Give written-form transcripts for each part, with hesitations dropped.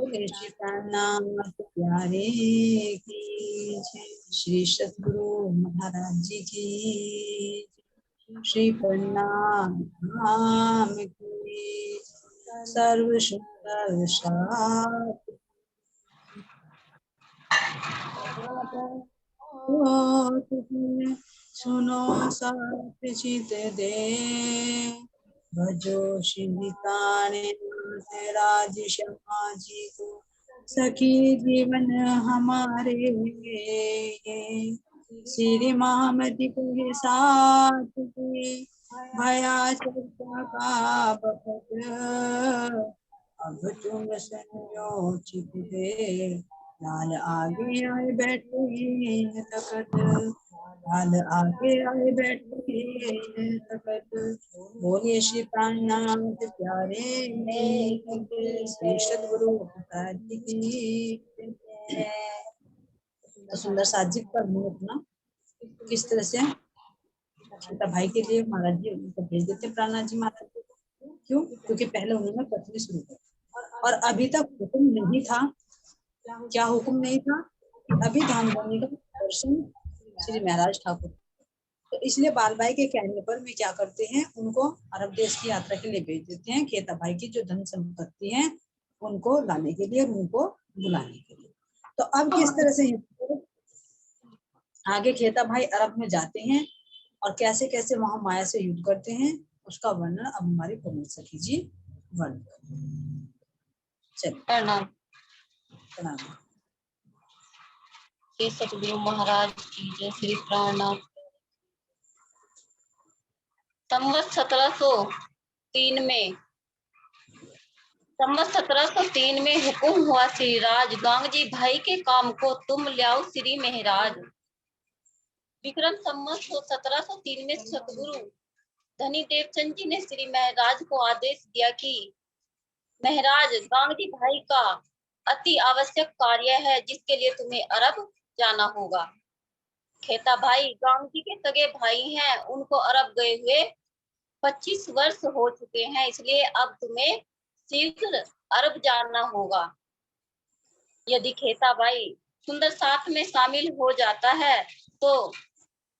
श्री प्राणनाथ प्यारे की जय। श्री सद्गुरु महाराज जी की, श्री प्रणाम धाम की, सर्व सुंदर साथ सुनो साथ चित दे, भजो श्री प्राणनाथ राज शर्मा जी को, सखी जीवन हमारे श्री महामति के साथ की, भया चर्चा का बखत, अब तुम संयोचित दे, लाल आगे आए बैठे हैं तकत, लाल आगे आए बैठे हैं तकत, बोलिए श्री प्राणनाथ प्यारे श्री सद्गुरु महाराज जी की। तो सुंदर साजिद पर मुंह अपना किस तरह से छोटा भाई के लिए महाराज जी उनको भेज देते प्राणनाथ जी महाराज जी। क्यों? क्योंकि पहले उन्होंने कथनी शुरू की और अभी तक हुक्म नहीं था। क्या हुक्म नहीं था? अभी धाम धोनी का दर्शन श्री महाराज ठाकुर। तो इसलिए बाल भाई के कहने पर वे क्या करते हैं, उनको अरब देश की यात्रा के लिए भेज देते हैं, खेता भाई की जो धन संपत्ति है उनको लाने के लिए, उनको बुलाने के लिए। तो अब किस तरह से आगे खेता भाई अरब में जाते हैं और कैसे कैसे वहां माया से युद्ध करते हैं, उसका वर्णन अब हमारी प्रमुख सखी जी वर्णन करते हैं। चलिए प्रणाम। प्रणाम। श्री सतगुरु महाराज की जय। श्री प्राणनाथ। संवत 1703 में हुक्म हुआ श्री राज, गांगजी भाई के काम को तुम लाओ श्री महराज। विक्रम संवत 1703 में सतगुरु धनी देवचंद जी ने श्री महराज को आदेश दिया कि महराज, गांगजी भाई का अति आवश्यक कार्य है जिसके लिए तुम्हें अरब जाना होगा। खेता भाई गांगजी के सगे भाई हैं, उनको अरब गए हुए 25 वर्ष हो चुके हैं, इसलिए अब तुम्हें शीघ्र अरब जाना होगा। यदि खेता भाई सुंदर साथ में शामिल हो जाता है तो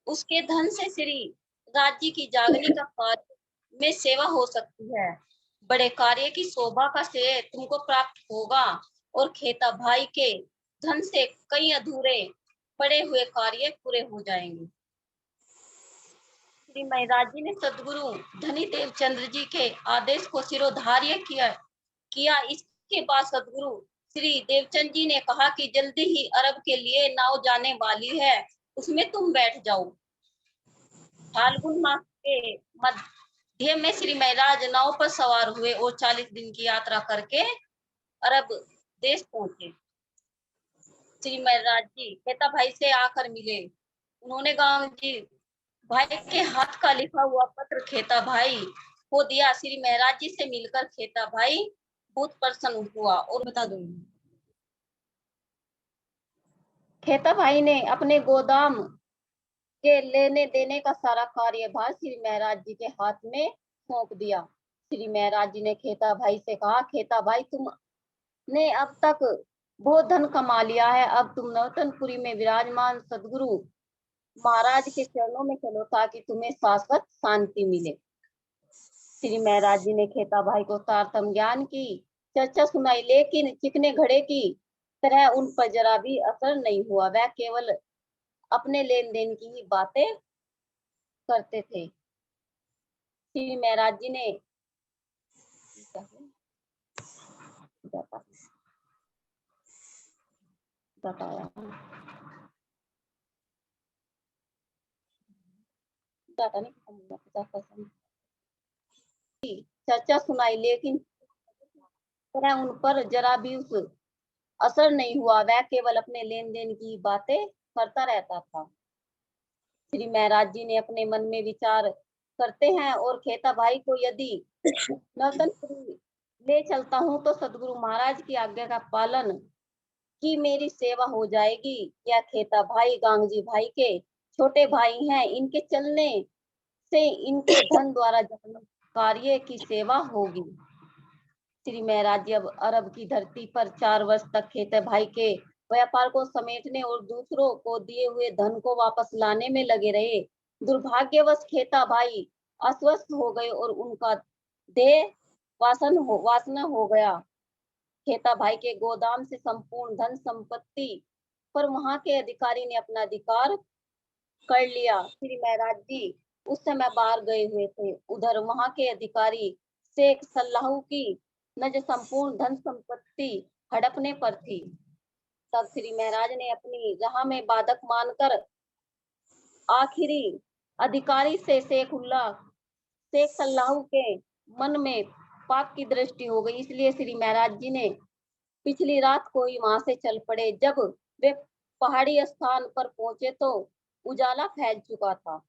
उसके धन से श्री राज्य की जागनी का कार्य में सेवा हो सकती है। बड़े कार्य की शोभा का श्रेय तुमको प्राप्त होगा और खेता भाई के धन से कई अधूरे पड़े हुए कार्य पूरे हो जाएंगे। श्री महराज जी ने सद्गुरु धनी देवचंद्र जी के आदेश को शिरोधार्य किया। इसके बाद सद्गुरु श्री देवचंद जी ने कहा कि जल्दी ही अरब के लिए नाव जाने वाली है, उसमें तुम बैठ जाओ। फाल्गुन मास के मध्य में श्री महराज नाव पर सवार हुए और 40 दिन की यात्रा करके अरब देश पहुंचे। श्री महराज जी खेता भाई से आकर मिले। उन्होंने गांगजी भाई के हाथ का लिखा हुआ पत्र खेता भाई को दिया। श्री महराज जी से मिलकर खेता भाई बहुत प्रसन्न हुआ और बता दूंगी। खेता भाई ने अपने गोदाम के लेने देने का सारा कार्यभार श्री महराज जी के हाथ में सौंप दिया। श्री महराज जी ने खेता भाई से कहा, खेता भाई तुमने अब तक बहुत धन कमा लिया है, अब तुम नौतनपुरी में विराजमान सदगुरु महाराज के चरणों में चलो ताकि तुम्हें शाश्वत शांति मिले। श्री महराज जी ने खेता भाई को तारतम ज्ञान की चर्चा सुनाई, लेकिन चिकने घड़े की तरह उन पर जरा भी असर नहीं हुआ। वह केवल अपने लेन देन की ही बातें करते थे। श्री महराज जी ने बताया चर्चा सुनाई, लेकिन उन पर जरा भी उस असर नहीं हुआ। वह केवल अपने लेन देन की बातें करता रहता था। श्री महराज जी ने अपने मन में विचार करते हैं और खेता भाई को यदि नौतनपुरी ले चलता हूँ तो सदगुरु महाराज की आज्ञा का पालन की मेरी सेवा हो जाएगी। या खेता भाई गांगजी भाई के छोटे भाई हैं, इनके चलने से इनके धन द्वारा कार्य की सेवा होगी। श्री महराज जी अब अरब की धरती पर 4 वर्ष तक खेता भाई के व्यापार को समेटने और दूसरों को दिए हुए धन को वापस लाने में लगे रहे। दुर्भाग्यवश खेता भाई अस्वस्थ हो गए और उनका देह वासना हो गया। खेता भाई के गोदाम से संपूर्ण धन संपत्ति पर वहां के अधिकारी ने अपना अधिकार कर लिया। श्री महराज जी उस समय बाहर गए हुए थे। उधर वहां के अधिकारी शेख सल्लाहू की नजर संपूर्ण धन संपत्ति हड़पने पर थी। तब श्री महराज ने अपनी राह में बाधक मानकर आखिरी अधिकारी से शेख सल्लाहू के मन में पाप की दृष्टि हो गई। इसलिए श्री महराज जी ने पिछली रात को ही वहां से चल पड़े। जब वे पहाड़ी स्थान पर पहुंचे तो उजाला फैल चुका था।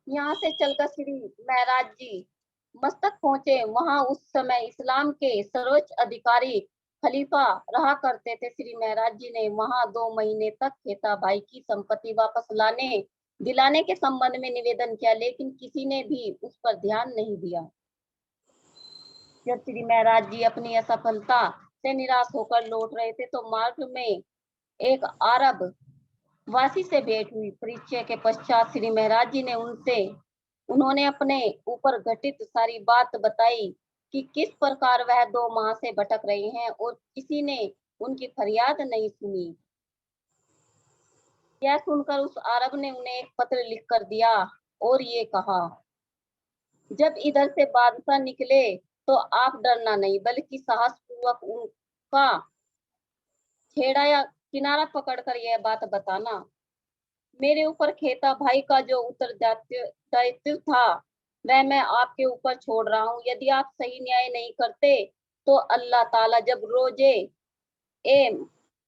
यहाँ से चलकर श्री महराज जी मस्तक पहुंचे। वहां उस समय इस्लाम के सर्वोच्च अधिकारी खलीफा रहा करते थे। श्री महराज जी ने वहां 2 महीने तक खेता भाई की संपत्ति वापस दिलाने के संबंध में निवेदन किया, लेकिन किसी ने भी उस पर ध्यान नहीं दिया। जब श्री महराज जी अपनी असफलता से निराश होकर लौट रहे थे तो मार्ग में एक अरब वासी से भेंट हुई। परिचय के पश्चात श्री महराज जी ने उन्होंने अपने ऊपर घटित सारी बात बताई कि किस प्रकार वह 2 माह से भटक रहे हैं और किसी ने उनकी फरियाद नहीं सुनी। यह सुनकर उस अरब ने उन्हें एक पत्र लिख कर दिया और ये कहा, जब इधर से बादशाह निकले तो आप डरना नहीं बल्कि साहस पूर्वक उनका छेड़ा या किनारा पकड़कर यह बात बताना। मेरे ऊपर खेता भाई का जो उत्तरदायित्व था वह मैं आपके ऊपर छोड़ रहा हूँ। यदि आप सही न्याय नहीं करते तो अल्लाह ताला जब रोजे ए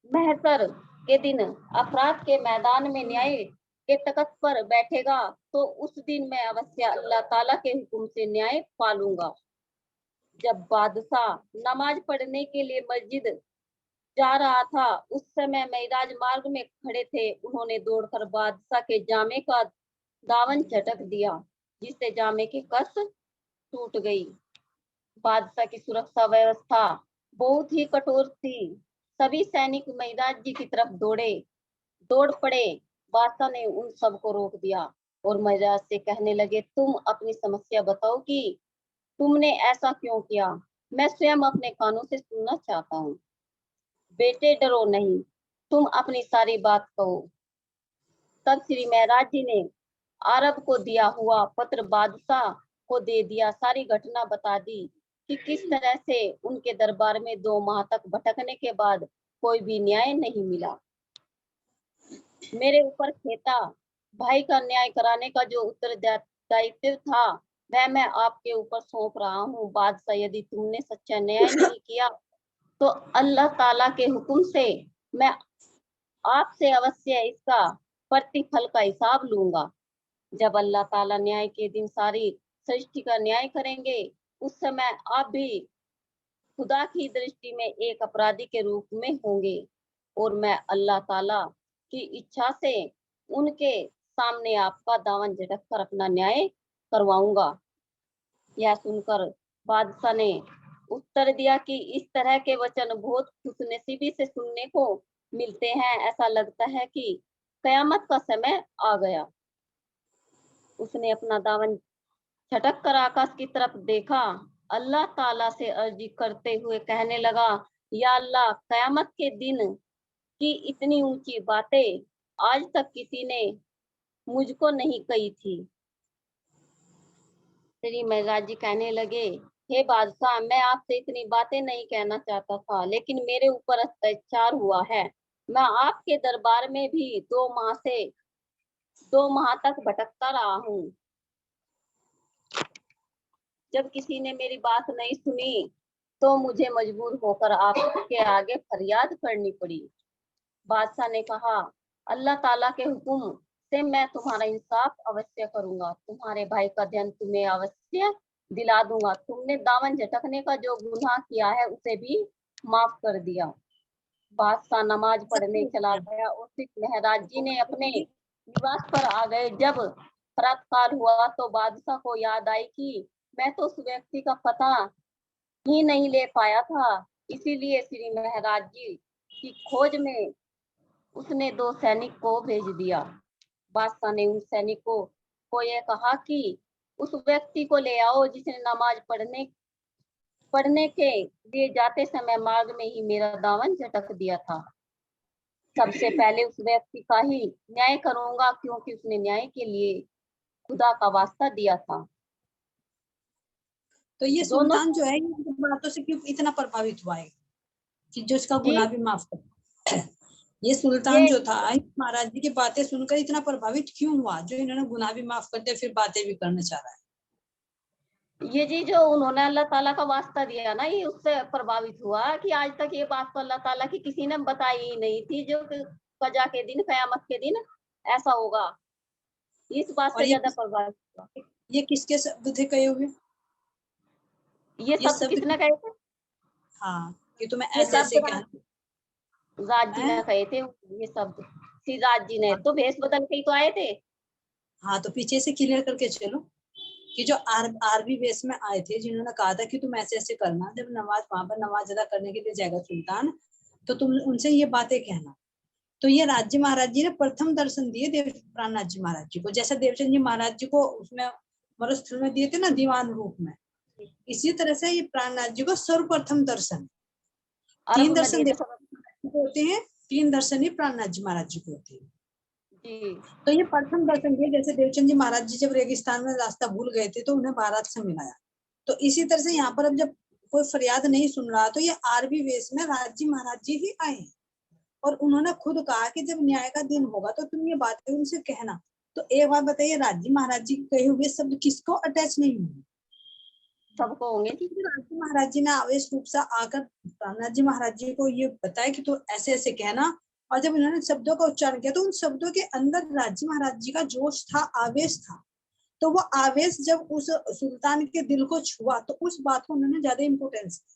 महशर के दिन अपराध के मैदान में न्याय के तख्त पर बैठेगा तो उस दिन मैं अवश्य अल्लाह ताला के हुक्म से न्याय पालूंगा। जब बादशाह नमाज पढ़ने के लिए मस्जिद जा रहा था उस समय महराज मार्ग में खड़े थे। उन्होंने दौड़कर बादशाह के जामे का दामन झटक दिया जिससे जामे की कस टूट गई। बादशाह की सुरक्षा व्यवस्था बहुत ही कठोर थी। सभी सैनिक महराज जी की तरफ दौड़ पड़े। बादशाह ने उन सबको रोक दिया और महराज से कहने लगे, तुम अपनी समस्या बताओ कि तुमने ऐसा क्यों किया। मैं स्वयं अपने कानों से सुनना चाहता हूँ। बेटे डरो नहीं, तुम अपनी सारी बात कहो। तब श्री महराज जी ने अरब को दिया हुआ पत्र बादशाह को दे दिया। सारी घटना बता दी कि किस तरह से उनके दरबार में 2 माह तक भटकने के बाद कोई भी न्याय नहीं मिला। मेरे ऊपर खेता भाई का न्याय कराने का जो उत्तरदायित्व था वह मैं आपके ऊपर सौंप रहा हूँ। बादशाह, यदि तुमने सच्चा न्याय नहीं किया तो अल्लाह ताला के हुक्म से मैं आपसे अवश्य इसका प्रतिफल का हिसाब लूंगा। जब अल्लाह ताला न्याय के दिन सारी सृष्टि का न्याय करेंगे उस समय आप भी खुदा की दृष्टि में एक अपराधी के रूप में होंगे और मैं अल्लाह ताला की इच्छा से उनके सामने आपका दामन झटक कर अपना न्याय करवाऊंगा। यह सुनकर बादशाह ने उत्तर दिया कि इस तरह के वचन बहुत खुशनसीबी से सुनने को मिलते हैं। ऐसा लगता है कि कयामत का समय आ गया। उसने अपना दामन झटक कर आकाश की तरफ देखा, अल्लाह ताला से अर्जी करते हुए कहने लगा, या अल्लाह, कयामत के दिन की इतनी ऊंची बातें आज तक किसी ने मुझको नहीं कही थी। श्री महराज जी कहने लगे, हे बादशाह, मैं आपसे इतनी बातें नहीं कहना चाहता था, लेकिन मेरे ऊपर अत्याचार हुआ है। मैं आपके दरबार में भी 2 माह तक भटकता रहा हूँ। जब किसी ने मेरी बात नहीं सुनी तो मुझे मजबूर होकर आपके आगे फरियाद करनी पड़ी। बादशाह ने कहा, अल्लाह ताला के हुक्म से मैं तुम्हारा इंसाफ अवश्य करूंगा। तुम्हारे भाई का ध्यान तुम्हें अवश्य दिला दूंगा। तुमने दामन झटकने का जो गुनाह किया है उसे भी माफ कर दिया। बादशाह नमाज पढ़ने चला गया और सिख महाराज जी ने अपने निवास पर आ गए। जब प्रातःकाल हुआ तो बादशाह को याद आई कि मैं तो उस व्यक्ति का पता ही नहीं ले पाया था, इसीलिए श्री महाराज जी की खोज में उसने 2 सैनिक को भेज दिया। बादशाह ने उन सैनिकों को यह कहा कि उस व्यक्ति को ले आओ जिसने नमाज पढ़ने के लिए जाते समय मार्ग में ही मेरा दामन झटक दिया था। सबसे पहले उस व्यक्ति का ही न्याय करूंगा, क्योंकि उसने न्याय के लिए खुदा का वास्ता दिया था। तो ये दोनों सुल्तान जो है इनकी बातों से क्यों इतना प्रभावित हुआ है कि जो इसका जी गुनाह भी माफ कर। ये सुल्तान जो था महाराज जी की बातें सुनकर इतना प्रभावित क्यों हुआ, जो इन्होंने गुनाह भी माफ करते फिर बातें भी करना चाह रहा है। ये जी जो उन्होंने अल्लाह ताला का वास्ता दिया ना, ये उससे प्रभावित हुआ कि आज तक ये बात तो अल्लाह ताला की किसी ने बताई ही नहीं थी, जो कजा के दिन, कयामत के दिन ऐसा होगा। इस बात और से ज्यादा प्रभावित हुआ। ये किसके शब्द थे कहे हुए? ये ये शब्द शब्द किसने कहे थे? हाँ, कि तुम्हें ये ऐसे ऐसे शब्द कहना राज जी है। ने कहे थे। ये शब्द श्री राज जी ने हाँ, तो भेष बदल के ही तो आए थे। हाँ, तो पीछे से क्लियर करके चलो कि जो आरबी वेश में आए थे, जिन्होंने कहा था कि तुम ऐसे ऐसे करना, जब नमाज वहां पर नमाज अदा करने के लिए जाएगा सुल्तान, तो तुम उनसे ये बातें कहना। तो ये राज्य महाराज जी ने प्रथम दर्शन दिए देव प्राणनाथ जी महाराज जी को, जैसे देवचंद जी महाराज जी को उसमें मरुस्थल में दिए थे ना दीवान रूप में, इसी तरह से ये प्राणनाथ जी को सर्वप्रथम दर्शन। अरब 3 में दर्शन दिए थे होते हैं, 3 दर्शन ही प्राणनाथ जी महाराज जी को होते हैं। जी। तो ये प्रथम दर्शन दिए, जैसे देवचंद जी महाराज जी जब रेगिस्तान में रास्ता भूल गए थे तो उन्हें बारात से मिलाया, तो इसी तरह से यहाँ पर अब जब कोई फरियाद नहीं सुन रहा तो ये आरबी वेश में राज्य महाराज जी ही आए हैं और उन्होंने खुद कहा कि जब न्याय का दिन होगा तो तुम ये बातें उनसे कहना। तो एक बात बताइए, राज्य महाराज जी कहे हुए शब्द किसको अटैच नहीं हुए? सबको होंगे जी। राज्य महाराज जी ने आवेश रूप से आकर प्राणनाथ जी महाराज जी को ये बताया कि तो ऐसे ऐसे कहना, और जब इन्होंने शब्दों का उच्चारण किया तो उन शब्दों के अंदर राज्य महाराज जी का जोश था, आवेश था। तो वो आवेश जब उस सुल्तान के दिल को छुआ तो उस बात को उन्होंने ज्यादा इंपोर्टेंस दी,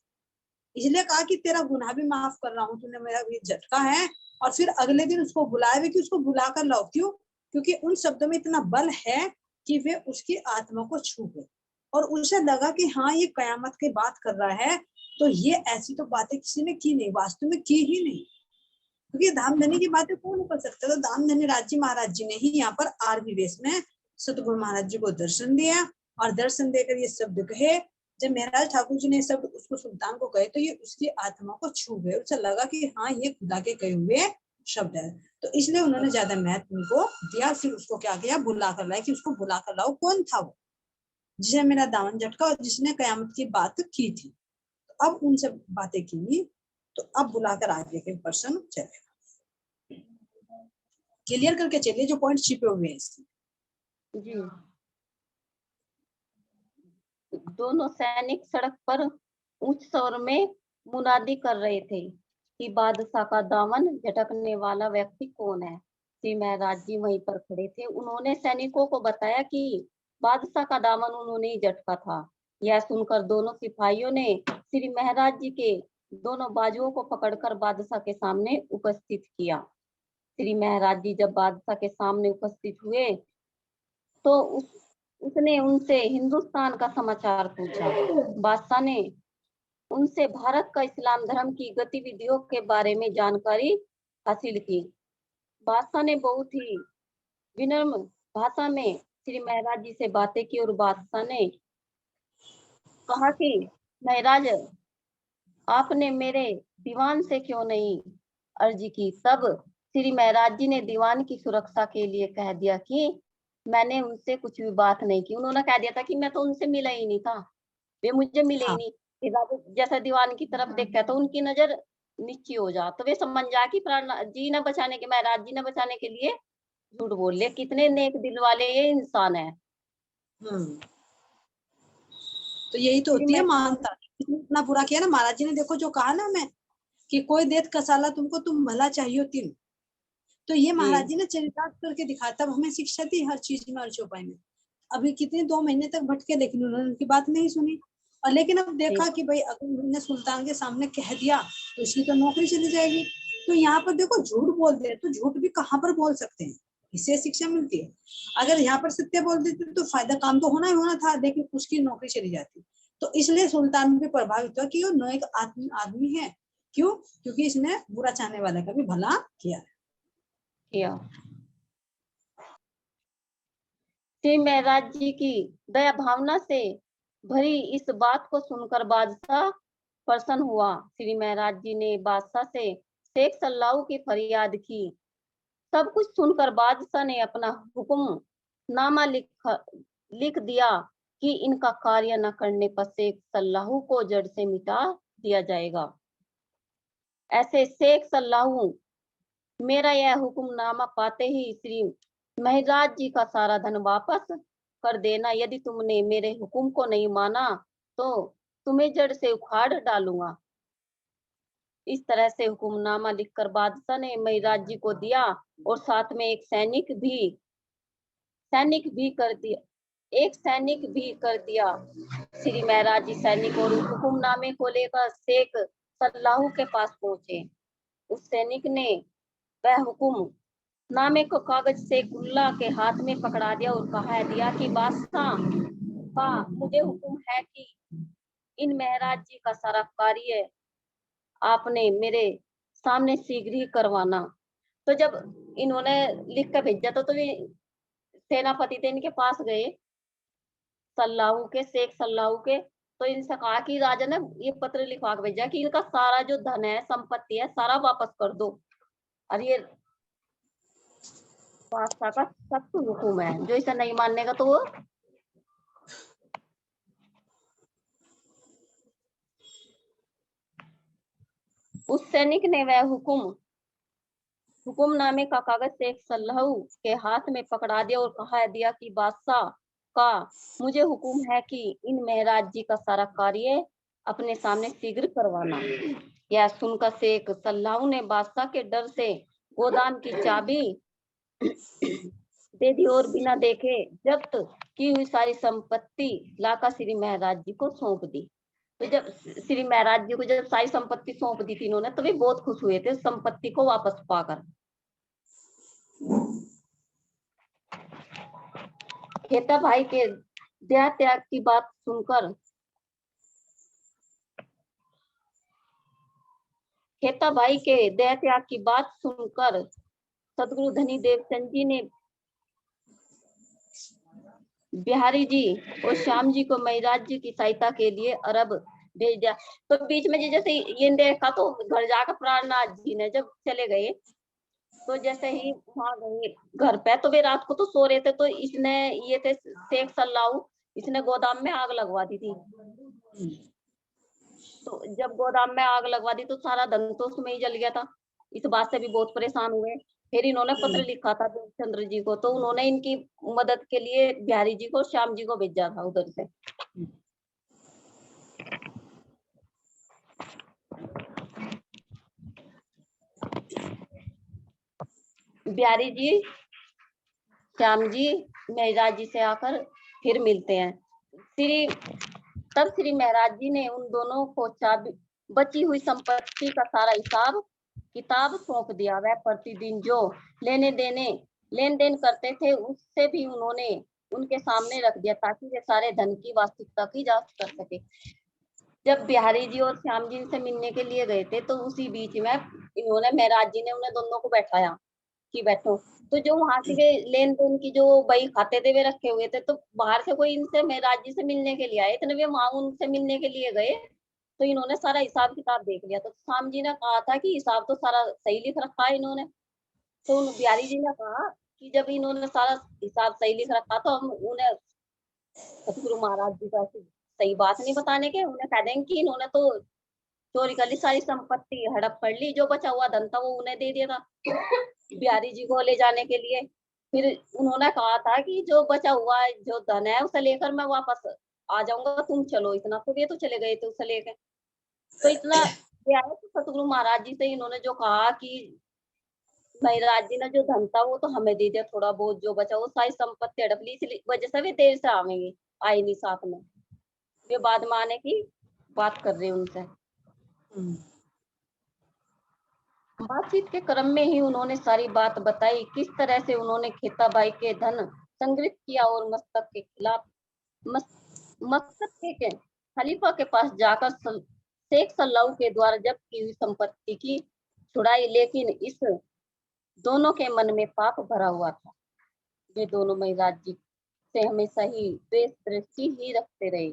इसलिए कहा कि तेरा गुनाह भी माफ कर रहा हूँ, तूने मेरा ये झटका है। और फिर अगले दिन उसको बुलाया भी कि उसको बुला कर लाओ, क्यों? क्योंकि उन शब्दों में इतना बल है कि वे उसकी आत्मा को छू गए और उसे लगा कि हाँ ये कयामत की बात कर रहा है, तो ये ऐसी तो बातें किसी ने की नहीं, वास्तव में की ही नहीं, क्योंकि धामधनी की बातें कौन कर सकता। तो धामधनी राज्य महाराज जी ने ही यहाँ पर आरबी वेश में सतगुरु महाराज जी को दर्शन दिया और दर्शन देकर ये शब्द कहे। जब महाराज ठाकुर जी ने सब उसको सुल्तान को कहे तो ये उसकी आत्मा को छू गए, उसे लगा कि हाँ ये खुदा के कहे हुए शब्द है, तो इसलिए उन्होंने ज्यादा महत्व उनको दिया। फिर उसको क्या किया, बुला कर लाए कि उसको बुला कर लाओ। कौन था वो जिसने मेरा दामन झटका और जिसने कयामत की बात की थी? तो अब उनसे बातें की, तो अब बुलाकर आगे के पर्सन चले, क्लियर करके चलिए जो पॉइंट छिपे हुए हैं जी। दोनों सैनिक सड़क पर ऊंच स्वर में मुनादी कर रहे थे कि बादशाह का दामन झटकने वाला व्यक्ति कौन है। श्री महाराज जी वहीं पर खड़े थे। उन्होंने सैनिकों को बताया कि बादशाह का दामन उन्होंने ही झटका था। यह सुनकर दोनों सिपाहियों ने श्री महाराज जी के दोनों बाजुओं को पकड़कर बादशाह के सामने उपस्थित किया। श्री महाराज जी जब बादशाह के सामने उपस्थित हुए तो उसने उनसे हिंदुस्तान का समाचार पूछा। बादशाह ने उनसे भारत का इस्लाम धर्म की गतिविधियों के बारे में जानकारी हासिल की। बादशाह ने बहुत ही विनम्र भाषा में श्री महाराज जी से बातें की और बादशाह ने कहा कि महाराज आपने मेरे दीवान से क्यों नहीं अर्जी की। तब श्री महाराज जी ने दीवान की सुरक्षा के लिए कह दिया कि मैंने उनसे कुछ भी बात नहीं की। उन्होंने कह दिया था कि मैं तो उनसे मिला ही नहीं था, वे मुझे मिले ही हाँ, नहीं। जैसा दीवान की तरफ देखा तो उनकी नजर नीची हो जा, तो वे समझ जा कि प्राण जी न बचाने के, महाराज जी न बचाने के लिए झूठ बोल ले। कितने नेक दिल वाले ये इंसान है। तो यही तो श्री होती है मैं मानता। इतना बुरा किया ना महाराज जी ने, देखो जो कहा ना मैं कि कोई देत कसाला तुमको, तुम भला चाहिए तीन। तो ये महाराज जी जी ने चरितार्थ करके दिखा, तब हमें शिक्षा दी हर चीज में और चौपाई में। अभी कितने 2 महीने तक भटके लेकिन उन्होंने उनकी बात नहीं सुनी। और लेकिन अब जी देखा कि भाई अगर उन्होंने सुल्तान के सामने कह दिया तो इसकी तो नौकरी चली जाएगी। तो यहाँ पर देखो झूठ बोलते हैं तो झूठ भी कहाँ पर बोल सकते हैं, इससे शिक्षा मिलती है। अगर यहाँ पर सत्य बोल देते तो फायदा, काम तो होना ही होना था, लेकिन उसकी नौकरी चली जाती। तो इसलिए सुल्तान भी प्रभावित हुआ कि वो नेक आदमी है। क्यों? क्योंकि इसने बुरा चाहने वाले का भी भला किया। श्री महराज जी की दया भावना से भरी इस बात को सुनकर बादशाह प्रसन्न हुआ। श्री महराज जी ने बादशाह से शेख सल्लाहू की फरियाद की। सब कुछ सुनकर बादशाह ने अपना हुक्मनामा लिख दिया कि इनका कार्य न करने पर शेख सल्लाहू को जड़ से मिटा दिया जाएगा। ऐसे शेख सल्लाहू, मेरा यह हुक्मनामा पाते ही श्री महराज जी का सारा धन वापस कर देना। यदि तुमने मेरे हुक्म को नहीं माना तो तुम्हें जड़ से उखाड़ डालूंगा। इस तरह से हुक्मनामा लिखकर बादशाह ने महराज जी को दिया और साथ में एक सैनिक भी कर दिया। श्री महराज जी सैनिक और हुक्मनामे को लेकर शेख सल्लाहू के पास पहुंचे। उस सैनिक ने वह हुक्मनामे को कागज से गुल्ला के हाथ में पकड़ा दिया और कहा दिया कि बादशाह का मुझे हुक्म है कि इन महराज जी का सारा कार्य आपने मेरे सामने शीघ्र ही करवाना। तो जब इन्होंने लिख कर भेजा तो वे सेनापति थे इनके पास गए, शेख सल्लाहू के। तो इनसे कहा कि राजा ने ये पत्र लिखवा के भेजा कि इनका सारा जो धन है, संपत्ति है, सारा वापस कर दो। और ये बादशाह का सख्त हुक्म है, जो इसे नहीं मानने का तो वो उस सैनिक ने वह हुक्मनामे का कागज शेख सल्लाहू के हाथ में पकड़ा दिया और कहा दिया कि बादशाह का मुझे हुक्म है कि इन महराज जी का सारा कार्य अपने सामने शीघ्र करवाना। यह सुनकर शेख सल्लाहू ने बादशाह के डर से गोदाम की चाबी दे दी और बिना देखे जब्त की हुई सारी संपत्ति लाकर श्री महराज जी को सौंप दी। तो जब श्री महराज जी को जब सारी संपत्ति सौंप दी थी इन्होंने, तो वे बहुत खुश हुए थे संपत्ति को वापस पाकर। खेता भाई के देह त्याग की बात सुनकर सदगुरु धनी देवचंद जी ने बिहारी जी और श्याम जी को महराज जी की सहायता के लिए अरब भेज दिया। तो बीच में जैसे ये देखा तो घर जाकर प्राणनाथ जी ने जब चले गए, तो जैसे ही वहां गए घर पे, तो वे रात को तो सो रहे थे। तो इसने ये थे शेख सल्लाहू, इसने गोदाम में आग लगवा दी थी। तो जब गोदाम में आग लगवा दी तो सारा धन तो उसमें ही जल गया था। इस बात से भी बहुत परेशान हुए। फिर इन्होंने पत्र लिखा था देवचंद्र जी को, तो उन्होंने इनकी मदद के लिए बिहारी जी को, श्याम जी को भेजा था उधर से। बिहारी जी, श्याम जी महराज जी से आकर फिर मिलते हैं। तब श्री महराज जी ने उन दोनों को बची हुई संपत्ति का सारा हिसाब किताब सौंप दिया। वह प्रतिदिन जो लेन देन करते थे उससे भी उन्होंने उनके सामने रख दिया, ताकि वे सारे धन की वास्तविकता की जांच कर सके। जब बिहारी जी और श्याम जी से मिलने के लिए गए थे, तो उसी बीच में इन्होंने महराज जी ने उन्हें दोनों को बैठाया कि बैठो। तो जो वहां से लेन देन की जो बही खाते थे वे रखे हुए थे, तो बाहर से कोई इनसे महराज जी से मिलने के लिए आए, इतने वे वहां उनसे मिलने के लिए गए। तो इन्होंने सारा हिसाब किताब देख लिया। तो श्याम जी ने कहा था कि हिसाब तो सारा सही लिख रखा है इन्होंने। तो बिहारी जी ने कहा कि जब इन्होंने सारा हिसाब सही लिख रखा तो हम उन्हें सतगुरु महाराज जी का सही बात नहीं बताने के, उन्हें कह देंगे कि इन्होंने तो चोरी कर ली, सारी संपत्ति हड़प कर ली, जो बचा हुआ धन था वो उन्हें दे दिया था बिहारी जी को ले जाने के लिए। फिर उन्होंने कहा था कि जो बचा हुआ जो धन है उसे लेकर मैं वापस आ जाऊंगा, तुम चलो। इतना तो वे तो चले गए थे उसे लेकर। तो इतना आए तो सतगुरु महाराज जी से इन्होंने जो कहा कि महराज जी ने जो धन था वो तो हमें दे दिया, थोड़ा बहुत जो बचा वो सारी संपत्ति हड़प ली, इसलिए वजह से वे देर से आएंगे, आए नहीं साथ में। वे बाद में आने की बात कर रहे उनसे। बातचीत के क्रम में ही उन्होंने सारी बात बताई, किस तरह से उन्होंने खेताबाई के धन संग्रहित किया और मस्तक के खिलाफ मकसद के खलीफा के पास जाकर शेख सल्लाऊ के द्वारा जब्त की हुई संपत्ति की छुड़ाई। लेकिन इस दोनों के मन में पाप भरा हुआ था। वे दोनों महिराज जी से हमेशा ही द्वेष दृष्टि ही रखते रहे।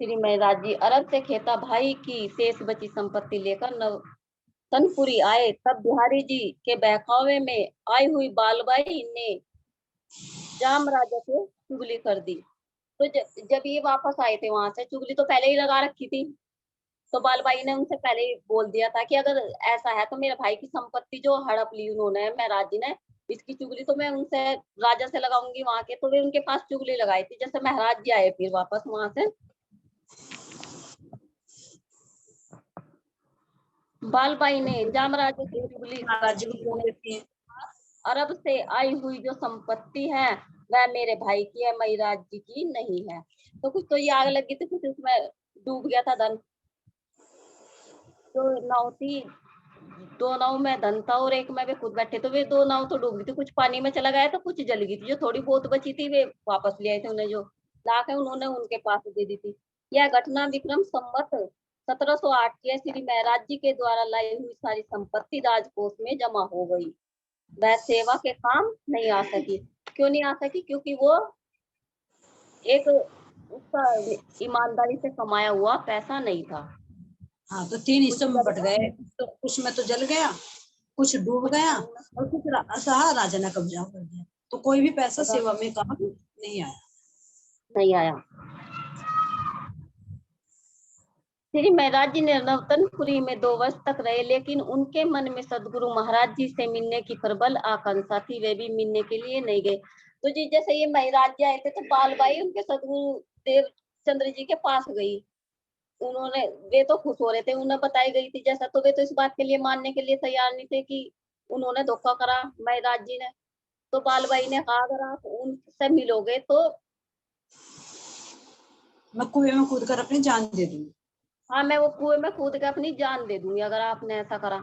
श्री महिराज जी अरब से खेता भाई की शेष बची संपत्ति लेकर तनपुरी आए। तब बिहारी जी के बहकावे में आई हुई बालबाई ने जाम राजा से चुगली कर दी। तो जब ये वापस आए थे वहां से, चुगली तो पहले ही लगा रखी थी, तो बालबाई ने उनसे पहले ही बोल दिया था कि अगर ऐसा है तो मेरे भाई की संपत्ति जो हड़प ली उन्होंने महराज जी ने, इसकी चुगली तो मैं उनसे राजा से लगाऊंगी वहां के। तो वे उनके पास चुगली लगाई थी। जैसे महराज जी आए फिर वापस वहां से, बालबाई ने जाम राजा की चुगली महाराज जी को बोल देती है, अरब से आई हुई जो संपत्ति है वह मेरे भाई की है, महिराज जी की नहीं है। तो कुछ तो ये आग लगी थी, कुछ उसमें डूब गया था धन। तो नाव थी, दो नाव में धन था और एक में वे खुद बैठे, तो वे दो नाव तो डूब गई थी। कुछ पानी में चला गया तो कुछ जल गई थी। जो थोड़ी बहुत बची थी वे वापस ले आए थे। उन्हें जो लाख है उन्होंने उनके पास दे दी थी। यह घटना विक्रम संवत 1708 की श्री महराज जी के द्वारा लाई हुई सारी संपत्ति राजकोष में जमा हो गई। वह सेवा के काम नहीं आ सकी। क्यों नहीं आ सकी? क्योंकि वो एक उसका ईमानदारी से कमाया हुआ पैसा नहीं था। हाँ, तो 3 हिस्सों में बट गए, गया, तो कुछ में तो जल गया, कुछ डूब कुछ गया और कुछ राजा ने कब्जा कर दिया। तो कोई भी पैसा सेवा में काम नहीं आया। नहीं आया। श्री महराज जी ने नवतनपुरी में 2 वर्ष तक रहे, लेकिन उनके मन में सदगुरु महाराज जी से मिलने की प्रबल आकांक्षा थी। वे भी मिलने के लिए नहीं गए। तो जी जैसे ये महराज जी आए थे तो बालबाई उनके सदगुरु देवचंद्र जी के पास गई। उन्होंने, वे तो खुश हो रहे थे, उन्हें बताई गई थी जैसा, तो वे तो इस बात के लिए मानने के लिए तैयार नहीं थे कि उन्होंने धोखा करा महराज जी ने। तो बालबाई ने कहा अगर आप उनसे मिलोगे तो मैं कुएं में कूद कर अपनी जान दे दूंगी। हाँ, मैं वो कुएं में कूद के अपनी जान दे दूंगी अगर आपने ऐसा करा।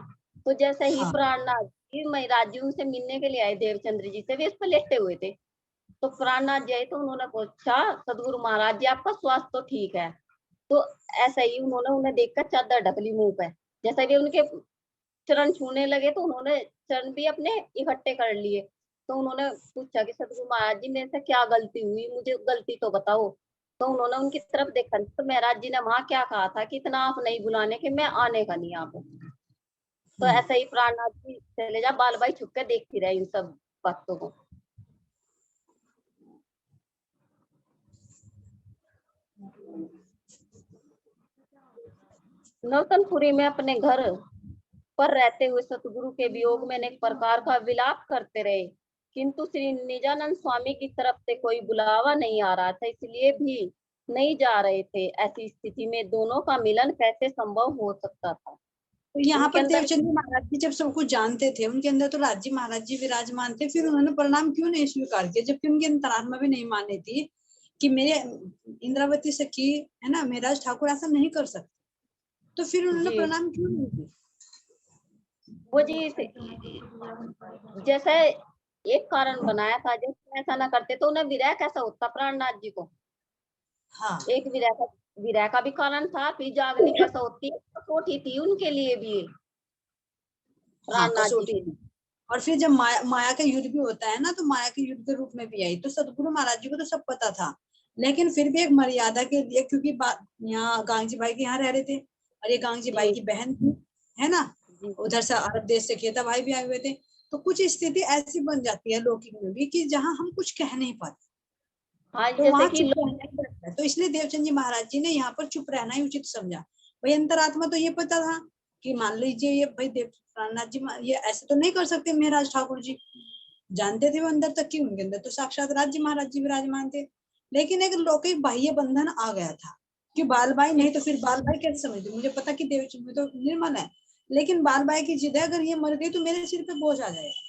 तो जैसे ही हाँ, प्राणनाथ जी महराज जी उनसे मिलने के लिए आए देवचंद्र जी से, वे इस पर लेटे हुए थे। तो प्राणनाथ जी आए तो उन्होंने पूछा सदगुरु महाराज जी आपका स्वास्थ्य तो ठीक है? तो ऐसा ही उन्होंने उन्हें देखकर चादर ढक ली मुंह पे। जैसे वे उनके चरण छूने लगे तो उन्होंने चरण भी अपने इकट्ठे कर लिए। तो उन्होंने पूछा कि सदगुरु महाराज जी मेरे से क्या गलती हुई, मुझे गलती तो बताओ। तो उन्होंने उनकी तरफ देखा तो महराज जी ने वहां क्या कहा था कि इतना आप नहीं बुलाने के, मैं आने का नहीं आप। तो ऐसे ही प्राणनाथ जी चले जा, बालबाई छुप के देखती रही इन सब बातों को। नौतनपुरी में अपने घर पर रहते हुए सतगुरु के वियोग में अनेक प्रकार का विलाप करते रहे, किंतु श्री निजानंद स्वामी की तरफ से कोई बुलावा नहीं आ रहा था, इसलिए भी नहीं जा रहे थे। ऐसी स्थिति में दोनों का मिलन कैसे संभव हो सकता था? तो यहाँ उनके पर अंदर देवचंद महाराज जी जब सब कुछ जानते थे, उनके अंदर तो राज्य महाराज जी विराजमान थे, फिर उन्होंने प्रणाम क्यों नहीं स्वीकार किया? जबकि उनकी अंतरात्मा भी नहीं मानी थी कि मेरे इंद्रावती सखी है ना मेराज ठाकुर ऐसा नहीं कर सकते, तो फिर उन्होंने जी प्रणाम क्यों नहीं किया? वो जी जैसे एक कारण बनाया था, जैसे ऐसा ना करते तो उन्हें विरह कैसा होता प्राणनाथ जी को। हाँ, एक विरह का भी कारण था, फिर जागनी कैसा होती, कसौटी थी उनके लिए भी, हाँ, प्राणनाथ जी कसौटी के थी। लिए। और फिर जब माया का युद्ध भी होता है ना, तो माया के युद्ध के रूप में भी आई, तो सतगुरु महाराज जी को तो सब पता था, लेकिन फिर भी एक मर्यादा के लिए, क्योंकि यहाँ गांगजी भाई के यहाँ रह रहे थे और ये गांगजी भाई जी की बहन थी, है ना, जी उधर से अरब देश से खेता भाई भी आए हुए थे। तो कुछ स्थिति ऐसी बन जाती है लौकिक में भी कि जहाँ हम कुछ कह नहीं पाते, हाँ, तो जैसे वहां कि चुप रहना ही पड़ता है। तो इसलिए देवचंद जी महाराज जी ने यहाँ पर चुप रहना ही उचित समझा। भाई अंतरात्मा तो ये पता था कि मान लीजिए ये भाई देव प्राणनाथ जी ये ऐसे तो नहीं कर सकते महाराज ठाकुर जी, जानते थे वो अंदर तक कि उनके अंदर तो साक्षात राज्य महाराज जी विराजमान थे, लेकिन एक लौकिक बाह्य बंधन आ गया था कि बालबाई नहीं, तो फिर बालबाई कैसे समझते? मुझे पता कि देवचंद में तो निर्मल है, लेकिन बालबाई की जिद है अगर ये मर गई तो मेरे सिर पे बोझ आ जाएगा।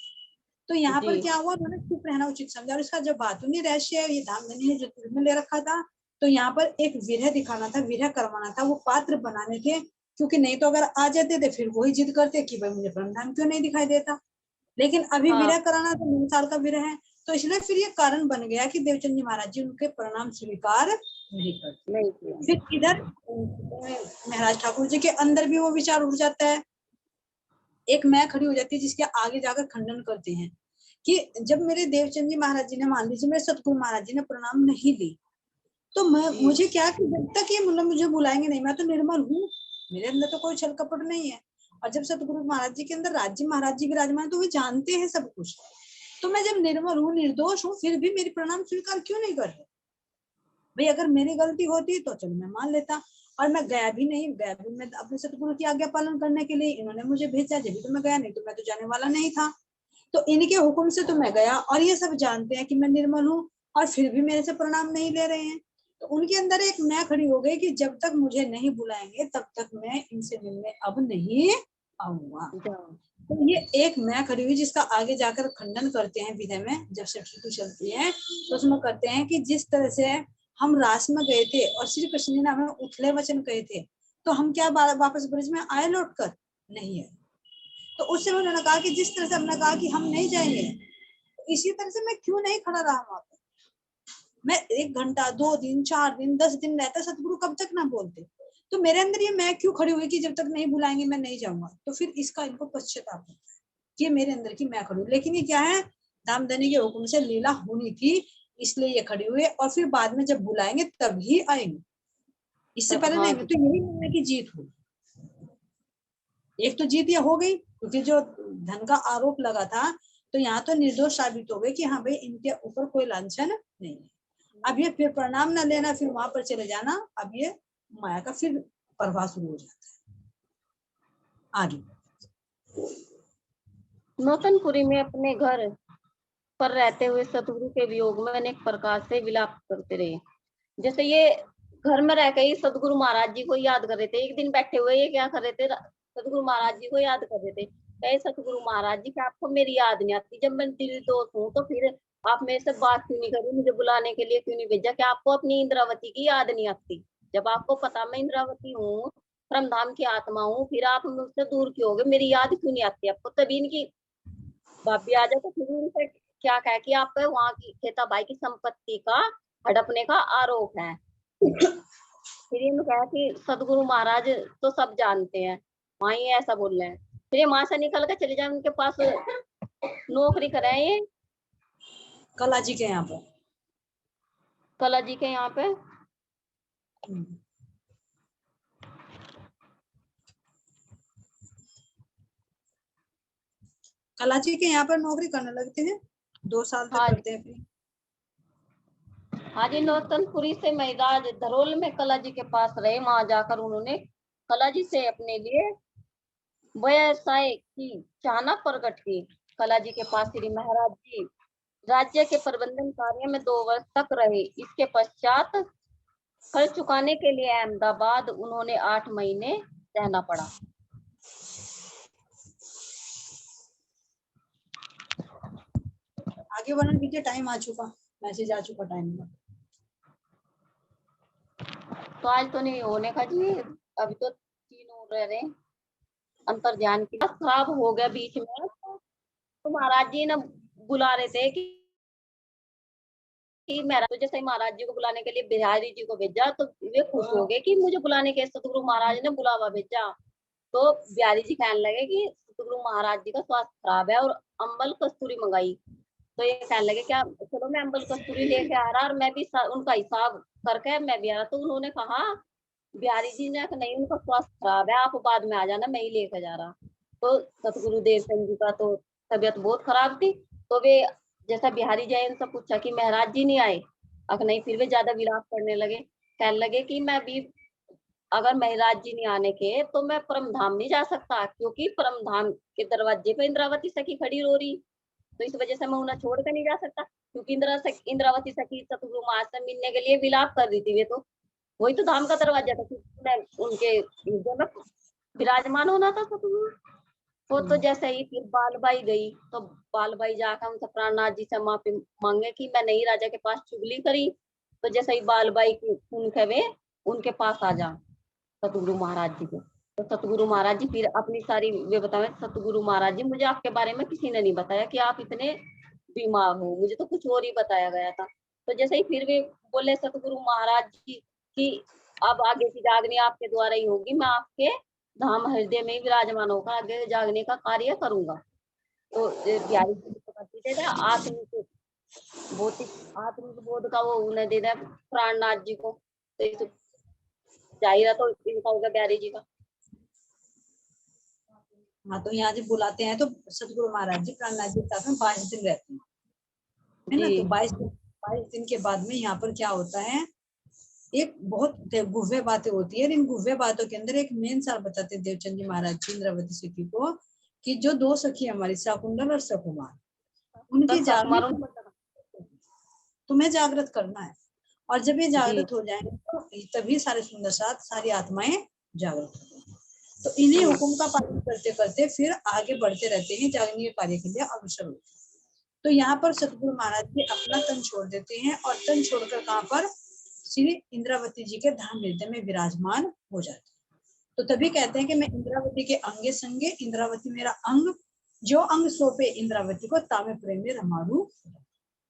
तो यहाँ जी पर क्या हुआ, उन्होंने चुप रहना उचित समझा। और इसका जब बातूनी रहस्य ये धामधनी है जो तुमने ले रखा था, तो यहाँ पर एक विरह दिखाना था, विरह करवाना था, वो पात्र बनाने थे क्योंकि नहीं तो अगर आ जाते थे फिर वही जिद करते कि भाई मुझे परमधाम क्यों नहीं दिखाई देता। लेकिन अभी हाँ विरह कराना तो 9 साल का विरह है, तो इसलिए फिर ये कारण बन गया कि देवचंद जी महाराज जी उनके प्रणाम स्वीकार नहीं करते। नहीं किया। फिर इधर महाराज ठाकुर जी के अंदर भी वो विचार उठ जाता है, एक मैं खड़ी हो जाती है जिसके आगे जाकर खंडन करते हैं कि जब मेरे देवचंद जी महाराज जी ने, मान लीजिए मेरे सतगुरु महाराज जी ने प्रणाम नहीं ली, तो मैं मुझे क्या कि जब तक ये मतलब मुझे बुलाएंगे नहीं, मैं तो निर्मल हूँ, मेरे अंदर तो कोई छल कपट नहीं है। और जब सतगुरु महाराज जी के अंदर राज्य महाराज जी विराजमान, तो वे जानते हैं सब कुछ। तो मैं जब निर्मल हूँ, निर्दोष हूँ, फिर भी मेरी प्रणाम स्वीकार क्यों नहीं कर रहे भाई? अगर मेरी गलती होती तो चलो मैं मान लेता, और मैं गया भी नहीं, गया भी मैं अपने सतगुरु की आज्ञा पालन करने के लिए, इन्होंने मुझे भेजा, जब भी तो मैं गया, नहीं तो मैं तो जाने वाला नहीं था। तो इनके हुक्म से तो मैं गया, और ये सब जानते हैं कि मैं निर्मल हूँ, और फिर भी मेरे से प्रणाम नहीं ले रहे हैं। तो उनके अंदर एक मैं खड़ी हो गई कि जब तक मुझे नहीं बुलाएंगे तब तक मैं इनसे मिलने अब नहीं आऊंगा। तो ये एक मैं खड़ी हुई, जिसका आगे जाकर खंडन करते हैं विधि में, जब षष्ठी चलती है तो उसमें करते हैं कि जिस तरह से हम रास में गए थे और श्री कृष्ण ने हमें उथले वचन कहे थे, तो हम क्या वापस ब्रज में आए लौट कर? नहीं है। तो उस समय उन्होंने कहा कि जिस तरह से हमने कहा कि हम नहीं जाएंगे, तो इसी तरह से मैं क्यों नहीं खड़ा रहा वहां पर? मैं 1 घंटा, 2 दिन, 4 दिन, 10 दिन रहता, सतगुरु कब तक ना बोलते? तो मेरे अंदर ये मैं क्यों खड़ी हुई कि जब तक नहीं बुलाएंगे मैं नहीं जाऊंगा? तो फिर इसका इनको पश्चाताप होता है कि मेरे अंदर की मैं खड़ी हुई। लेकिन ये क्या है, दामदनी के हुक्म से लीला होनी थी, इसलिए ये खड़ी हुई है, और फिर बाद में जब बुलाएंगे तभी आएंगे, इससे पहले हाँ नहीं। तो यही निर्णय की जीत हुई। एक तो जीत ये हो गई क्योंकि जो धन का आरोप लगा था, तो यहाँ तो निर्दोष साबित हो गए कि हाँ भाई इनके ऊपर कोई लांछन नहीं है। अब ये फिर प्रणाम न लेना, फिर वहां पर चले जाना, अब ये माया का फिर प्रभाव शुरू हो जाता है। आगे नौतनपुरी में अपने घर पर रहते हुए सतगुरु के वियोग में अनेक प्रकार से विलाप करते रहे। जैसे ये घर में रह ही सतगुरु महाराज जी को याद कर रहे थे। एक दिन बैठे हुए ये क्या कर रहे थे, सतगुरु महाराज जी को याद कर रहे थे। कहे सतगुरु महाराज जी क्या आपको मेरी याद नहीं आती? जब मैं दिल दोष हूँ तो फिर आप मेरे से बात क्यों नहीं करी, मुझे बुलाने के लिए क्यों नहीं भेजा? क्या आपको अपनी इंद्रावती की याद नहीं आती? जब आपको पता मैं इंद्रावती हूँ, परमधाम की आत्मा हूँ, फिर आप मुझसे दूर क्यों हो गए? मेरी याद क्यों नहीं आती आपको? तभी इनकी भाभी आ जाए तो फिर उनसे क्या कहे कि आप वहां की खेता भाई की संपत्ति का हड़पने का आरोप है। फिर ये कहा कि सदगुरु महाराज तो सब जानते हैं, वहां ये ऐसा बोल रहे हैं। फिर ये वहां से निकल के चले जाए, उनके पास नौकरी करे ये कला जी के यहाँ पर। कला जी के यहाँ पे। कला जी के यहाँ पर नौकरी करने लगते हैं, 2 साल तक हाँ करते हैं फिर। हाँ जी, नौतनपुरी से महिराज धरोल में कला जी के पास रहे। वहां जाकर उन्होंने कला जी से अपने लिए व्यवसाय की चाहना प्रकट की। कला जी के पास श्री महाराज जी राज्य के प्रबंधन कार्य में 2 वर्ष तक रहे। इसके पश्चात कर्ज चुकाने के लिए अहमदाबाद उन्होंने 8 महीने रहना पड़ा। आगे वर्णन कीजिए, टाइम आ चुका, मैसेज आ चुका टाइम का। तो आज तो नहीं होने का जी, अभी तो 3 हो रहे अंतर ध्यान की खराब हो गया बीच में। तो महाराज जी ने बुला रहे थे कि महाराज, तो जैसे महाराज जी को बुलाने के लिए बिहारी जी को भेजा, तो वे खुश हो गए कि मुझे बुलाने के सतगुरु महाराज ने बुलावा भेजा। तो बिहारी जी कहने लगे कि सतगुरु महाराज जी का स्वास्थ्य खराब है, और अम्बल कस्तूरी मंगाई। तो ये कहने लगे क्या चलो मैं अम्बल कस्तूरी लेके आ रहा, और मैं भी उनका हिसाब करके मैं भी आ रहा। तो उन्होंने कहा, बिहारी जी ने कहा नहीं उनका स्वास्थ्य खराब है, आप बाद में आ जाना, मैं ही लेकर जा रहा। तो सतगुरु देव सिंह जी का तो तबीयत बहुत खराब थी। तो वे जैसा बिहारी जी उनसे पूछा कि महाराज जी नहीं आए, अगर नहीं, फिर वे ज्यादा विलाप करने लगे। कहने लगे कि मैं भी अगर महाराज जी नहीं आने के तो मैं परम धाम नहीं जा सकता, क्योंकि परम धाम के दरवाजे पे इंद्रावती सखी खड़ी रो रही। तो इस वजह से मैं उन्हें छोड़ कर नहीं जा सकता, क्योंकि इंद्रावती सखी सतगुरु महाराज से मिलने के लिए विलाप कर रही थी। वे तो वही तो धाम का दरवाजा था, उनके हृदय में विराजमान होना था सतगुरु। वो तो जैसे ही फिर बालबाई गई, तो बालबाई जाकर उनसे प्राणनाथ जी से माफी मांगे कि मैं नहीं राजा के पास चुगली करी। तो जैसे ही बालबाई की सुन के वे उनके पास आ जा सतगुरु महाराज जी के, तो सतगुरु महाराज जी फिर अपनी सारी वे बतावे, सतगुरु महाराज जी मुझे आपके बारे में किसी ने नहीं बताया कि आप इतने बीमार हो, मुझे तो कुछ और ही बताया गया था। तो जैसे ही फिर वे बोले सतगुरु महाराज जी कि अब आगे की जागनी आपके द्वारा ही होगी, मैं आपके धाम हृदय में ही विराजमान होकर आगे जागने का कार्य करूंगा। तो बिहारी जी को पति दे दे आत्मिक भौतिक आत्मिक बोध का वो उन्हें दे दे प्राणनाथ जी को। तो इस जाहिर तो इनका होगा बिहारी जी का। हाँ, तो यहाँ जब बुलाते हैं तो सतगुरु महाराज जी प्राणनाथ जी के साथ में 22 दिन रहते हैं, है ना। तो जी 22 दिन के बाद में यहाँ पर क्या होता है, एक बहुत गुव्य बातें होती है। इन गुव्य बातों के अंदर एक मेन सार बताते हैं देवचंद जी महाराज जी इंद्रावती सखी को, कि जो दो सखी हमारी शाकुंतल और सकुमार, उनकी जागनी तुम्हें जागृत करना है। और जब ये जागृत हो जाएंगे तो तभी सारे सुंदर साथ सारी आत्माएं जागृत हो जाएंगी। तो इन्हीं हुक्म का पालन करते करते फिर आगे बढ़ते रहते हैं, जागने के कार्य के लिए अग्रसर होते हैं। तो यहाँ पर सतगुरु महाराज जी अपना तन छोड़ देते हैं और तन छोड़कर कहाँ पर, श्री इंद्रावती जी के धाम हृदय में विराजमान हो जाते हैं। तो तभी कहते हैं कि मैं इंद्रावती के अंगे संगे, इंद्रावती मेरा अंग, जो अंग सौंपे इंद्रावती को तामे प्रेम में रमारू।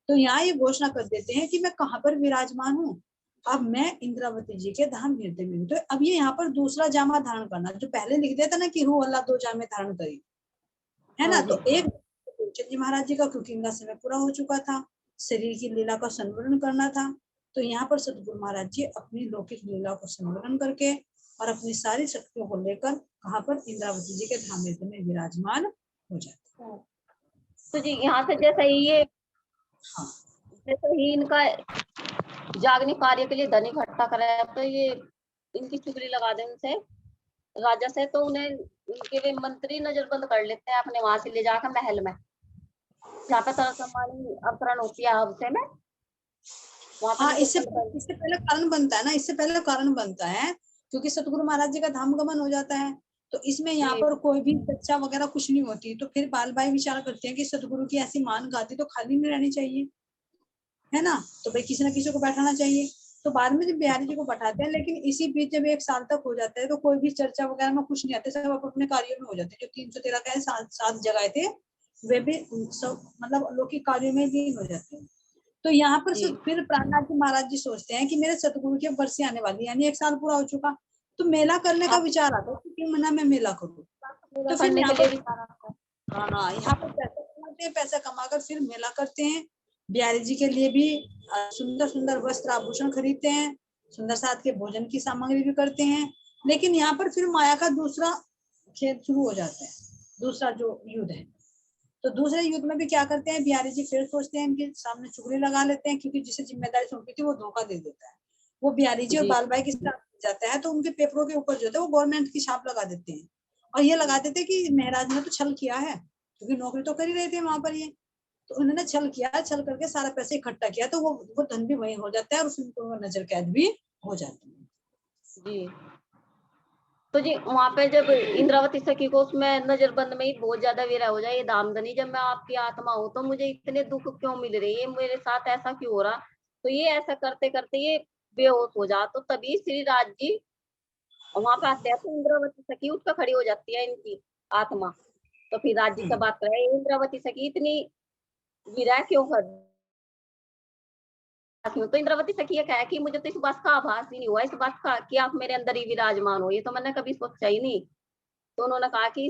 तो यहाँ ये घोषणा कर देते हैं कि मैं कहाँ पर विराजमान हूँ, अब मैं इंद्रावती जी के धाम हृदय में हूँ। तो अब ये यहाँ पर दूसरा जामा धारण करना, जो पहले लिख देता ना कि रूह अल्लाह दो जामे धारण करी, है ना। तो एक देवचंद जी महाराज जी का, क्योंकि इनका समय पूरा हो चुका था, शरीर की लीला का संवरण करना था। तो यहाँ पर सतगुरु महाराज जी अपनी लौकिक लीला को संवरण करके और अपनी सारी शक्तियों को लेकर कहाँ पर, इंद्रावती जी के धाम हृदय में विराजमान हो जाते हैं। तो जी यहाँ से जैसे ही ये हाँ, जैसे ही इनका जागने कार्य के लिए धन इकट्ठा कराया, तो ये इनकी चुगली लगा दे उनसे राजा से, तो उन्हें उनके वे मंत्री नजरबंद कर लेते हैं अपने वहां से ले जाकर महल में, जहाँ पे तरसमानी अवतरण होती है हफ्ते में, वहां पे हाँ, इससे नजरबंद इससे पहले कारण बनता है ना, इससे पहले कारण बनता है, क्योंकि सतगुरु महाराज जी का धाम गमन हो जाता है। तो इसमें यहाँ पर कोई भी चर्चा वगैरह कुछ नहीं होती। तो फिर बाल भाई विचार करते हैं कि सतगुरु की ऐसी मान गाती तो खाली नहीं रहनी चाहिए, है ना। तो भाई किसी ना किसी को बैठाना चाहिए। तो बाद में जब बिहारी जी को बैठाते हैं, लेकिन इसी बीच जब 1 साल तक हो जाता है तो कोई भी चर्चा वगैरह में कुछ नहीं आते, सब अपने कार्यों में हो जाते हैं। जो 313 का 7 जगह थे, वे भी सब मतलब लौकिक कार्यों में भी हो जाते हैं। तो यहाँ पर फिर प्राणनाथ जी महाराज जी सोचते हैं कि मेरे सतगुरु की बरसी आने वाली है, यानी 1 साल पूरा हो चुका, तो मेला करने का विचार आता है कि क्यों मना मैं मेला करूँ। तो फिर करने यहाँ के लिए पर हाँ, यहाँ पर पैसा कमाते हैं, पैसा कमाकर फिर मेला करते हैं। बिहारी जी के लिए भी सुंदर सुंदर वस्त्र आभूषण खरीदते हैं, सुंदर साथ के भोजन की सामग्री भी करते हैं। लेकिन यहाँ पर फिर माया का दूसरा खेल शुरू हो जाता है, दूसरा जो युद्ध है। तो दूसरे युद्ध में भी क्या करते हैं बिहारी जी, फिर सोचते हैं इनके सामने चुगली लगा लेते हैं, क्योंकि जिसे जिम्मेदारी सौंपी थी वो धोखा दे देता है। वो बिहारी जी और बाल भाई के साथ जाता है, तो उनके पेपरों के ऊपर जो है वो गवर्नमेंट की छाप लगा देते हैं, और ये लगा देते कि महाराज ने तो छल किया है, क्योंकि नौकरी तो कर ही रहे थे वहां पर ये। तो उन्होंने छल किया, छल करके सारा पैसे इकट्ठा किया, तो वो धन भी वही हो जाता है और उसमें नजर कैद भी हो जाती है। जी। तो जी वहां पे जब इंद्रावती सखी को उसमें नजरबंद में ही बहुत ज्यादा वेरा हो जाए, ये दामदनी जब मैं आपकी आत्मा हूँ तो मुझे इतने दुख क्यों मिल रही है, मेरे साथ ऐसा क्यों हो रहा। तो ये ऐसा करते करते ये बेहोश हो जा, तो तभी श्री राज जी वहां पे आते हैं, तो इंद्रावती सखी उठ कर खड़ी हो जाती है इनकी आत्मा। तो फिर राज जी से बात करे, इंद्रावती सखी इतनी विरह क्यों कर। तो इंद्रावती सखी ये कहा कि मुझे तो इस बात का आभास ही नहीं हुआ, इस बात का कि आप मेरे अंदर ही विराजमान हो, ये तो मैंने कभी सोचा ही नहीं। तो उन्होंने कहा कि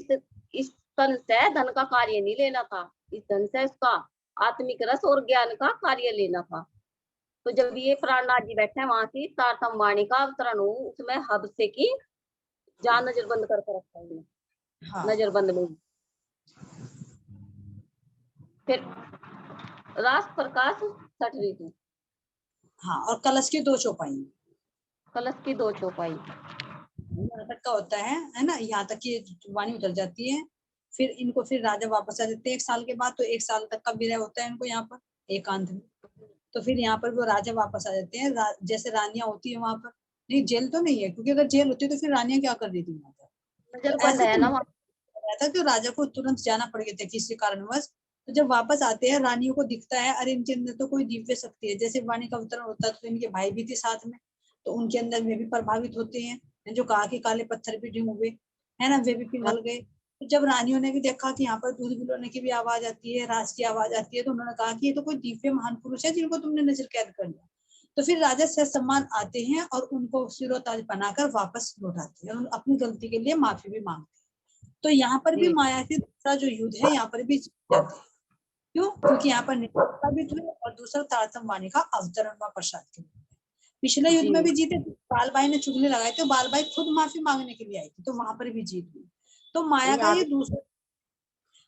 इस धन से धन का कार्य नहीं लेना था, इस धन से उसका आत्मिक रस और ज्ञान का कार्य लेना था। तो जब ये प्राणनाथ जी बैठे हैं वहां की तारतम वाणी का अवतरण हो, उसमें हब से की जान नजरबंद करके रखा है, हाँ नजरबंद में। फिर रास प्रकाश छठ ऋतु, हाँ, और कलश की 2 चौपाई, कलश की 2 चौपाई। यहाँ तक का होता है ना। यहाँ तक की वाणी उतर जाती है, फिर इनको फिर राजा वापस आ जाते हैं 1 साल के बाद। तो 1 साल तक का विरह होता है इनको यहाँ पर एकांत में। तो फिर यहाँ पर वो राजा वापस आ जाते हैं, जैसे रानियां होती है वहां पर। नहीं, जेल तो नहीं है, क्योंकि अगर जेल होती तो फिर रानियां क्या कर रही थी वहां पर। तो नजरबंद ऐसा है तो ना नहीं वहां। था कि राजा को तुरंत जाना पड़ गया था किसी कारणवश। तो जब वापस आते हैं, रानियों को दिखता है अरे इनके अंदर तो कोई दिव्य शक्ति है। जैसे वाणी का अवतरण होता है तो इनके भाई भी थे साथ में, तो उनके अंदर में भी प्रभावित होते हैं, जो कहा कि काले पत्थर भी ढूंढ हुए। है ना, वे भी पिघल गए। तो जब रानियों ने भी देखा कि यहाँ पर दूध बिलोने की भी आवाज आती है, रास की आवाज आती है, तो उन्होंने कहा कि ये तो कोई दिव्य महान पुरुष है जिनको तुमने नजर कैद कर लिया। तो फिर राजा सह सम्मान आते हैं और उनको सिरोताज बनाकर वापस लौटाते हैं और अपनी गलती के लिए माफी भी मांगते हैं। तो यहाँ पर भी माया से दूसरा जो युद्ध है यहाँ पर भी जीत जाते हैं। क्यों? क्योंकि यहाँ पर निर्भरता भी थी और दूसरा तारतम्य वाणी का अवतरण व प्रसाद के लिए। पिछले युद्ध में भी जीते थे, बालबाई ने चुगली लगाए थे, बालबाई खुद माफी मांगने के लिए आई थी, तो वहां पर भी जीत हुई। तो माया का ये दूसरा।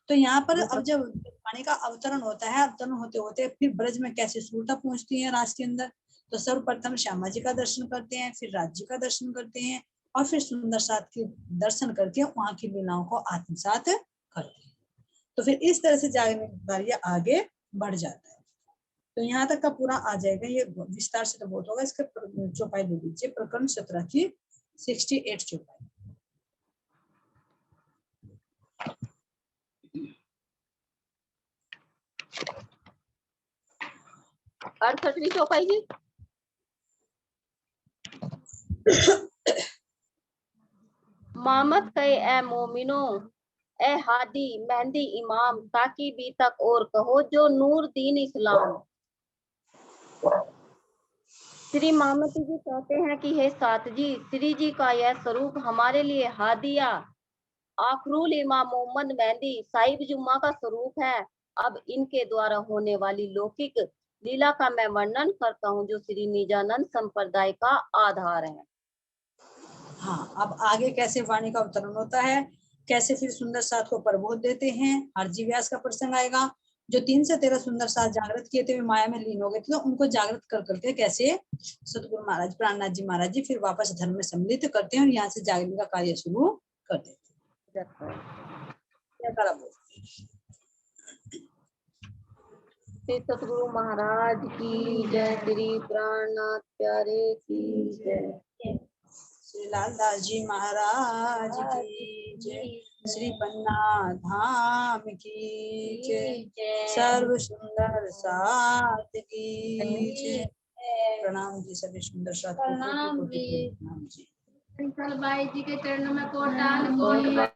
तो यहाँ पर अब जब वाणी का अवतरण होता है, अवतरण होते होते फिर ब्रज में कैसे सूरता पहुंचती है राज के अंदर। तो सर्वप्रथम श्यामा जी का दर्शन करते हैं, फिर राज जी का दर्शन करते हैं और फिर सुंदर साथ के दर्शन करके वहां की लीलाओं को आत्मसात करते हैं। तो फिर इस तरह से जागने के बाद ये आगे बढ़ जाता है। तो यहाँ तक का पूरा आ जाएगा, ये विस्तार से तो बहुत होगा, इसके चौपाई ले लीजिए, प्रकरण 17 की 68 चौपाई। 68वीं चौपाई जी। मामत कहे ए मोमिनो, ए हादी मेहंदी इमाम, ताकि भी तक और कहो जो नूर दीन इस्लाम। श्री मामती जी कहते हैं कि हे साथ जी, श्री जी का यह स्वरूप हमारे लिए हादिया आखरुल इमाम मोहम्मद मेहंदी साहिब जुम्मा का स्वरूप है। अब इनके द्वारा होने वाली लौकिक लीला का मैं वर्णन करता हूँ, जो श्री निजानंद संप्रदाय का आधार है। हाँ, अब आगे कैसे वाणी का अवतरण होता है, कैसे फिर सुंदर साथ को प्रबोध देते हैं, हरजी व्यास का प्रसंग आएगा। जो 3 से 13 सुंदर साथ जागृत किए थे, वे माया में लीन हो गए थे, तो उनको जागृत कर करके कैसे सतगुरु महाराज प्राणनाथ जी महाराज जी फिर वापस धर्म में सम्मिलित करते हैं और यहाँ से जागने का कार्य शुरू कर देते हैं। श्री सतगुरु महाराज की जय, श्री प्राणनाथ प्यारे की जय, श्री लालदास जी महाराज की जय, श्री पन्ना धाम की जय, सर्व सुंदर साथ की जय। प्रणाम जी, सभी सुंदर साथ को प्रणाम जी। बाई जी के चरणों में कोट डाल